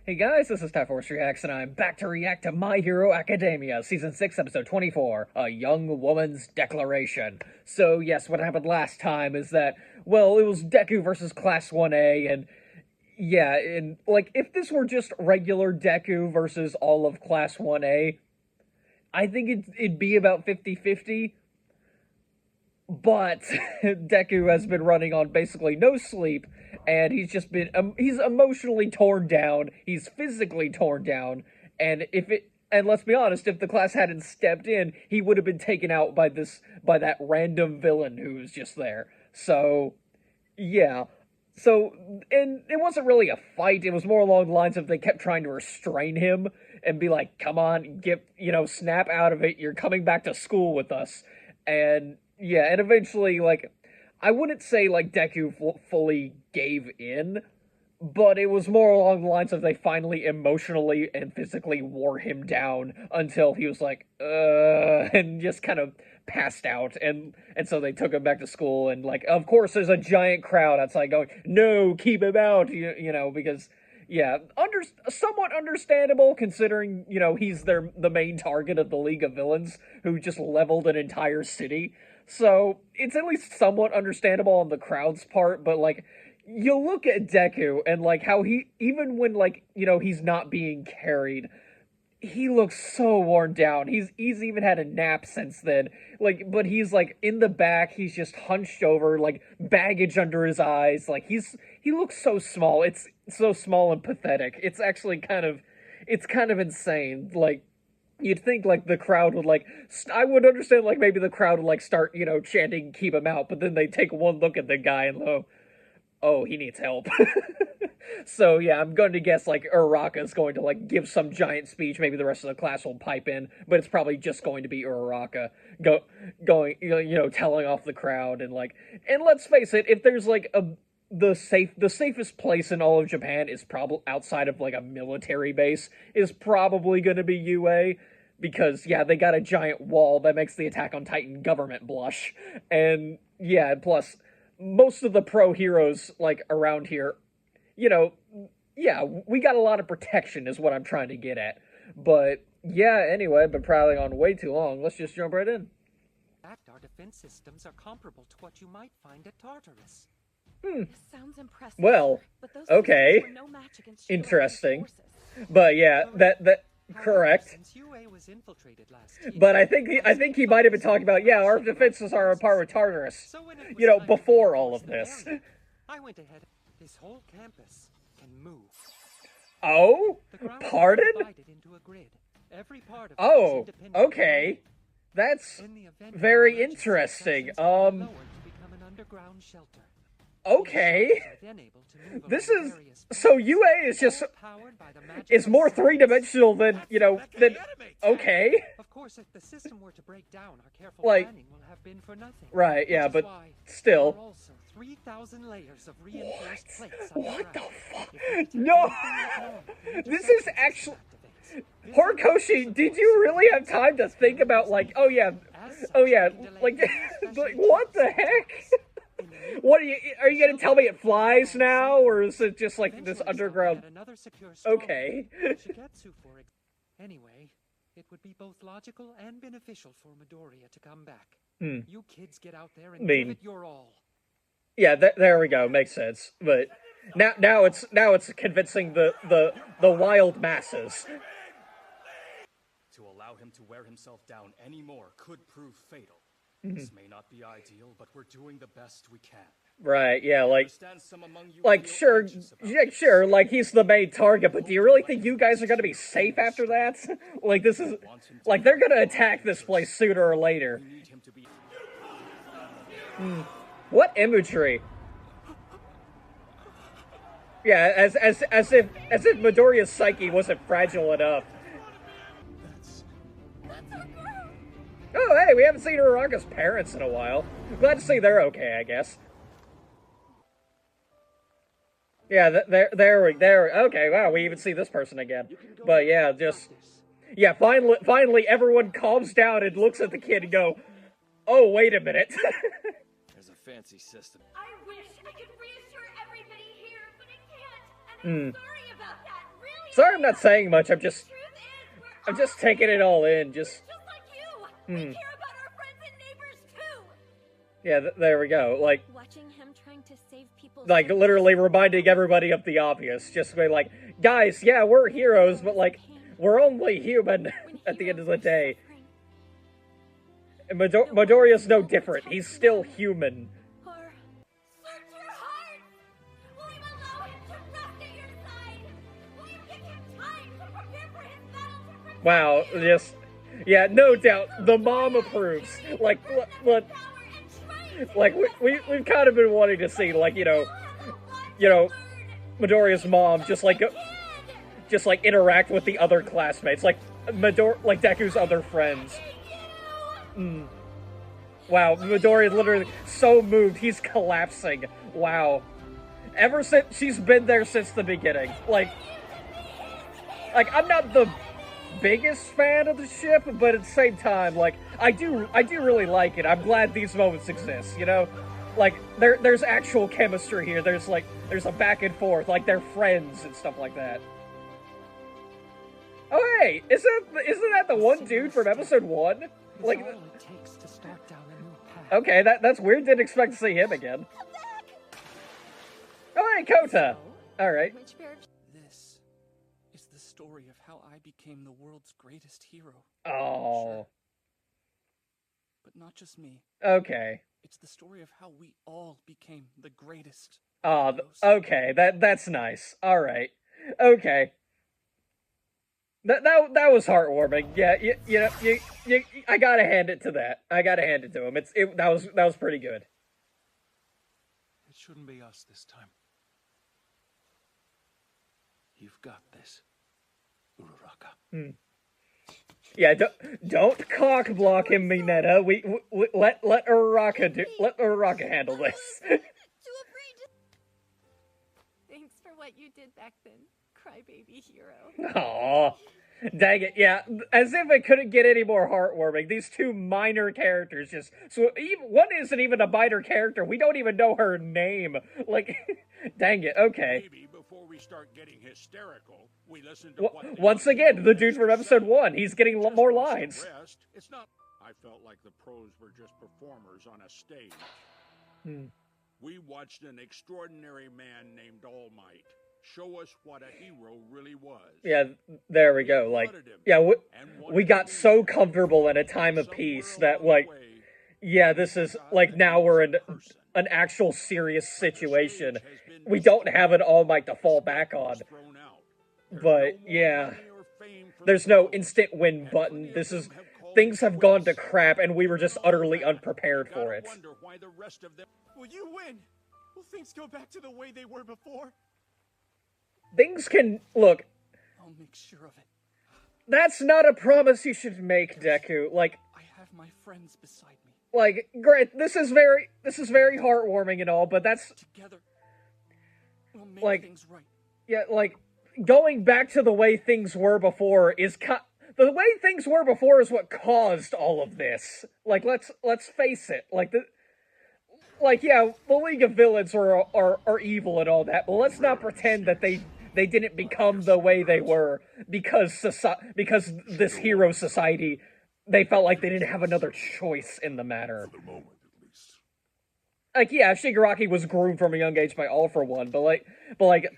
Hey guys, this is Typhorce Reacts, and I'm back to react to My Hero Academia, Season 6, Episode 24, A Young Woman's Declaration. So yes, what happened last time is that, well, it was Deku versus Class 1A, and yeah, and, like, if this were just regular Deku versus all of Class 1A, I think it'd be about 50-50, but Deku has been running on basically no sleep, and he's emotionally torn down, he's physically torn down, and let's be honest, if the class hadn't stepped in, he would have been taken out by that random villain who was just there. So, yeah. So, and it wasn't really a fight, it was more along the lines of they kept trying to restrain him and be like, come on, snap out of it, you're coming back to school with us. And yeah, and eventually, like, I wouldn't say, like, Deku fully gave in, but it was more along the lines of they finally emotionally and physically wore him down until he was like, and just kind of passed out, and so they took him back to school, and, like, of course there's a giant crowd outside going, no, keep him out, because, yeah, somewhat understandable considering, he's the main target of the League of Villains who just leveled an entire city. So, it's at least somewhat understandable on the crowd's part, but, like, you look at Deku and, like, how even when, like, he's not being carried, he looks so worn down. He's even had a nap since then. Like, but he's, like, in the back, he's just hunched over, like, baggage under his eyes. Like, he looks so small. It's so small and pathetic. It's actually it's kind of insane. Like, you'd think, like, the crowd would, like, I would understand, like, maybe the crowd would, like, start, chanting, keep him out, but then they take one look at the guy and, oh, he needs help. So, yeah, I'm going to guess, like, Uraraka's going to, like, give some giant speech, maybe the rest of the class will pipe in, but it's probably just going to be Uraraka going, telling off the crowd, and, like, and let's face it, if there's, like, the safest place in all of Japan is probably outside of, like, a military base is probably going to be UA, because, yeah, they got a giant wall that makes the Attack on Titan government blush, and, yeah, plus, most of the pro heroes, like, around here, yeah, we got a lot of protection is what I'm trying to get at, but, yeah, anyway, I've been prattling on way too long, let's just jump right in. In fact, our defense systems are comparable to what you might find at Tartarus. This sounds impressive. Well, but those okay, were no match against interesting, forces. but yeah, that correct. Since UA was infiltrated last year, But I think he might have been talking about, yeah, our defenses are a part with Tartarus, so when it was time to before all reinforce of the this. barrier, I went ahead. This whole campus can move. Oh? The ground is Pardon? divided into a grid. Every part of it is Oh, independent. okay. That's In the event of very emergency, interesting. sections will be lowered to become an underground shelter. Okay. These shelters are then able to move This around is, various so points, UA is just, all powered by the magic is of more science. three-dimensional than, than, okay. Of course, if the system were to break down, our careful Like, planning will have been for nothing. right, yeah, Which is but why still. there are also 3,000 layers of reinforced plates What the underground. fuck? If we detect No! anything abnormal, the This is interception actually... system activates. This Horikoshi, did you really have time to think about, like, oh yeah, like, like, what the heck? What are you gonna tell me it flies now, or is it just like this underground? Okay. Anyway, it would be both logical and beneficial for Midoriya to come back. You kids get out there and give it your all. Yeah, there we go. Makes sense. But now it's convincing the wild masses. To allow him to wear himself down anymore could prove fatal. This may not be ideal, but we're doing the best we can. Right, yeah, like, Some among you sure, feel anxious about yeah, this. sure, like, he's the main target, but do you really think you guys are gonna be safe after that? Like, this is, like, they're gonna attack this place sooner or later. We need him to be What imagery? Yeah, as if Midoriya's psyche wasn't fragile enough. Oh, hey, we haven't seen Uraraka's parents in a while. Glad to see they're okay, I guess. Yeah, okay, wow, we even see this person again. But yeah, yeah, finally everyone calms down and looks at the kid and go, oh, wait a minute. There's a fancy system. I wish I could reassure everybody here, but I can't. And I'm sorry about that. Really, Sorry I'm not saying much, I'm just taking it all in, just like you. We care about our friends and neighbors too. Yeah, there we go, like, Watching him trying to save people. like, literally reminding everybody of the obvious, just be like, guys, yeah, we're heroes, but, like, we're only human at the end of the day. And Midoriya's no different, he's still human. Or search your heart. Will you allow him to rest at your side? Will you give him time to prepare for his battle to protect Wow, you? just, yeah, no doubt, the mom approves. Like, we've kind of been wanting to see, like, you know, Midoriya's mom just like interact with the other classmates, like Deku's other friends. Wow, Midoriya literally so moved, he's collapsing. Wow. Ever since, she's been there since the beginning. Like, I'm not the biggest fan of the ship, but at the same time, like, I do really like it. I'm glad these moments exist, you know? Like, there's actual chemistry here, there's a back and forth, like, they're friends and stuff like that. Oh hey, isn't that the one dude from episode 1? Like, all it takes to start down a new path. okay, that's weird, didn't expect to see him again. Oh hey, Kota! Alright. This is the story of how I became the world's greatest hero. Oh. Sure. But not just me. Okay. It's the story of how we all became the greatest. Oh, okay, that's nice. Alright. Okay. That was heartwarming. Yeah, you I gotta hand it to that. I gotta hand it to him. That was pretty good. It shouldn't be us this time. You've got this, Uraraka. Yeah, don't cock block him, Mineta. We let Uraraka handle this. Thanks for what you did back then, crybaby hero. Aww. Dang it, yeah. As if it couldn't get any more heartwarming. These two minor characters just... So, one isn't even a minor character. We don't even know her name. Like, dang it, okay. Maybe before we start getting hysterical, we listen to what once again, the dude from episode 1. He's getting more lines. It's not... I felt like the pros were just performers on a stage. We watched an extraordinary man named All Might show us what a hero really was. Yeah, there we go. Like, yeah, we got so comfortable in a time of peace that, like, yeah, this is, like, now we're in an actual serious situation. We don't have an All Might to fall back on. But, yeah, there's no instant win button. This is, things have gone to crap, and we were just utterly unprepared for it. Will you win? Will things go back to the way they were before? Things can... Look. I'll make sure of it. That's not a promise you should make, Deku. Like... I have my friends beside me. Like, great, this is very heartwarming and all, but that's... Together, we'll make like, things right. Yeah, like, going back to the way things were before is... The way things were before is what caused all of this. Like, let's face it. Like, yeah, the League of Villains are evil and all that, but let's not pretend that they didn't become the way they were because this hero society, they felt like they didn't have another choice in the matter. For the moment, at least. Like, yeah, Shigaraki was groomed from a young age by All For One, but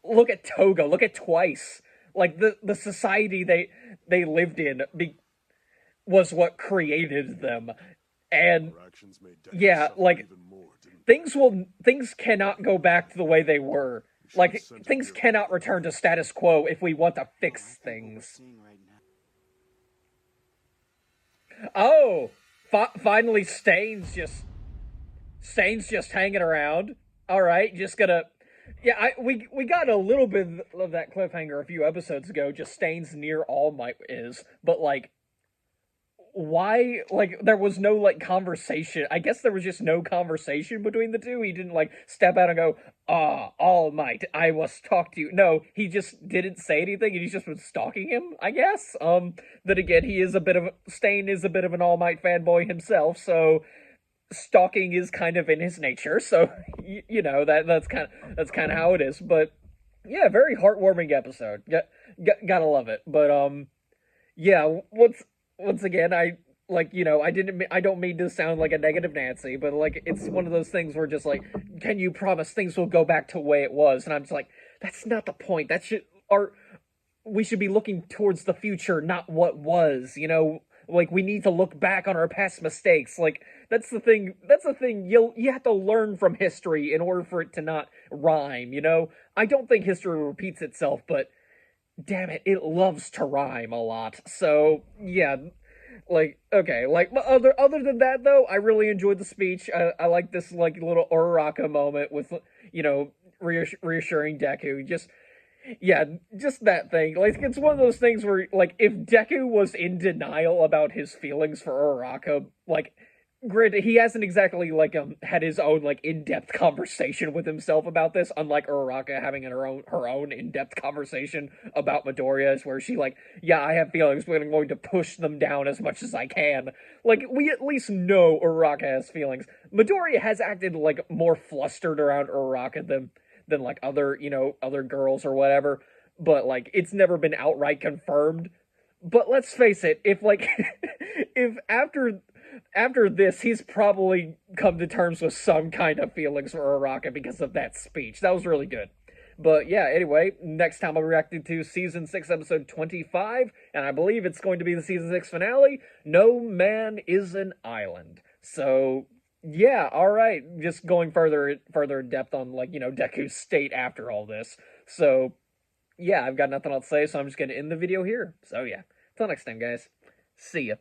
look at Toga, look at Twice. Like, the society they lived in was what created them. And, yeah, like, things cannot go back to the way they were. Like, things cannot return to status quo if we want to fix things. Oh! Finally, Stain's just hanging around. Alright, just gonna... Yeah, we got a little bit of that cliffhanger a few episodes ago, just Stain's near All Might is, but, like, why, like, there was no, like, conversation. I guess there was just no conversation between the two. He didn't, like, step out and go, All Might, I must talk to you. No, he just didn't say anything, and he's just been stalking him, I guess. Then again, Stain is a bit of an All Might fanboy himself, so stalking is kind of in his nature, so, you know, that's kind of how it is, but, Yeah, very heartwarming episode. Gotta love it. But yeah. Once again, I don't mean to sound like a negative Nancy, but like it's one of those things where just like, can you promise things will go back to the way it was? And I'm just like, that's not the point. We should be looking towards the future, not what was. Like we need to look back on our past mistakes. Like that's the thing. You have to learn from history in order for it to not rhyme. I don't think history repeats itself, but damn it, it loves to rhyme a lot. So yeah, like okay, like other than that though, I really enjoyed the speech. I like this like little Uraraka moment with reassuring Deku. Just that thing. Like it's one of those things where like if Deku was in denial about his feelings for Uraraka, like granted, he hasn't exactly like had his own like in-depth conversation with himself about this, unlike Uraraka having her own in-depth conversation about Midoriya, where she like, yeah, I have feelings, but I'm going to push them down as much as I can. Like we at least know Uraraka has feelings. Midoriya has acted like more flustered around Uraraka than like other girls or whatever, but like it's never been outright confirmed. But let's face it, if like if after this, he's probably come to terms with some kind of feelings for Uraraka because of that speech. That was really good. But yeah, anyway, next time I'll be reacting to Season 6, Episode 25, and I believe it's going to be the Season 6 finale, No Man is an Island. So, yeah, alright, just going further in depth on, like, Deku's state after all this. So, yeah, I've got nothing else to say, so I'm just going to end the video here. So, yeah, until next time, guys. See ya.